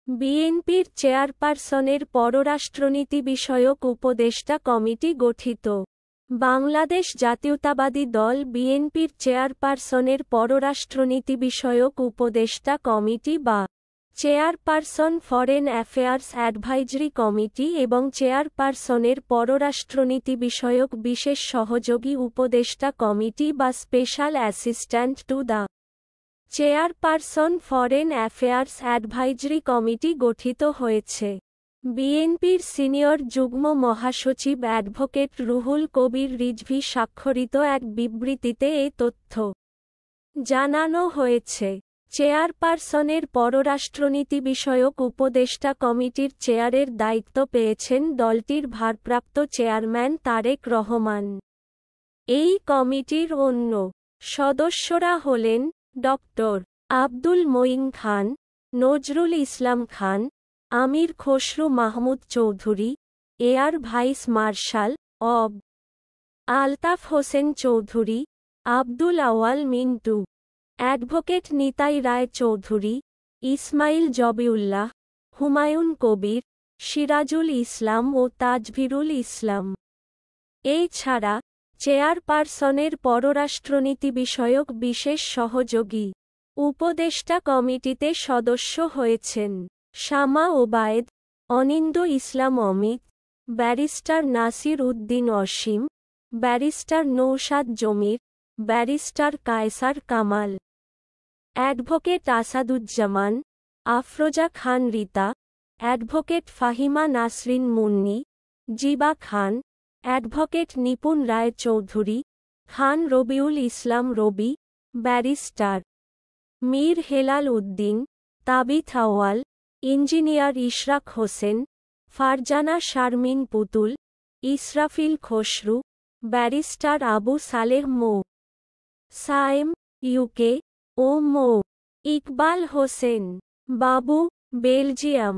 বিএনপির চেয়ারপারসনের পররাষ্ট্রনীতি বিষয়ক উপদেষ্টা কমিটি গঠিত। বাংলাদেশ জাতীয়তাবাদী দল বিএনপির চেয়ারপারসনের পররাষ্ট্রনীতি বিষয়ক উপদেষ্টা কমিটি বা chairperson foreign affairs advisory committee এবং চেয়ারপারসনের পররাষ্ট্রনীতি বিষয়ক বিশেষ সহযোগী উপদেষ্টা কমিটি বা special assistant to the chairperson foreign affairs advisory committee গঠিত হয়েছে। বিএনপির সিনিয়র যুগ্ম মহাসচিব অ্যাডভোকেট রুহুল কবির রিজভী স্বাক্ষরিত এক বিবৃতিতে এ তথ্য জানানো হয়েছে। চেয়ারপারসনের পররাষ্ট্রনীতি বিষয়ক উপদেষ্টা কমিটির চেয়ারের দায়িত্ব পেয়েছেন দলটির ভারপ্রাপ্ত চেয়ারম্যান তারেক রহমান। এই কমিটির অন্য সদস্যরা হলেন doctor Abdul Moin Khan, Nazrul Islam Khan, Amir Khasru Mahmud Chowdhury, air vice marshal অব. আলতাফ হোসেন চৌধুরী, আব্দুল আওয়াল মিন্টু, অ্যাডভোকেট নিতাই রায় চৌধুরী, ইসমাইল জবিউল্লাহ, হুমায়ুন কবির, সিরাজুল ইসলাম ও তাজভিরুল ইসলাম। এছাড়া চেয়ারপারসনের পররাষ্ট্রনীতি বিষয়ক বিশেষ সহযোগী উপদেষ্টা কমিটিতে সদস্য হয়েছেন শামা ওবায়েদ, অনিন্দ্য ইসলাম অমিত, ব্যারিস্টার নাসির উদ্দিন অসীম, ব্যারিস্টার নৌশাদ জমির, ব্যারিস্টার কায়সার কামাল, অ্যাডভোকেট আসাদুজ্জামান, আফরোজা খান রিতা, অ্যাডভোকেট ফাহিমা নাসরিন মুন্নি, জিবা খান, অ্যাডভোকেট নিপুণ রায় চৌধুরী, খান রবিউল ইসলাম রবি, ব্যারিস্টার মীর হেলাল উদ্দিন, তাবিথ আওয়াল, ইঞ্জিনিয়ার ইশরাক হোসেন, ফারজানা শারমিন পুতুল, ইসরাফিল খসরু, ব্যারিস্টার আবু সালেহ মো. সায়েম, ইউকে ও মো. ইকবাল হোসেন বাবু, বেলজিয়াম।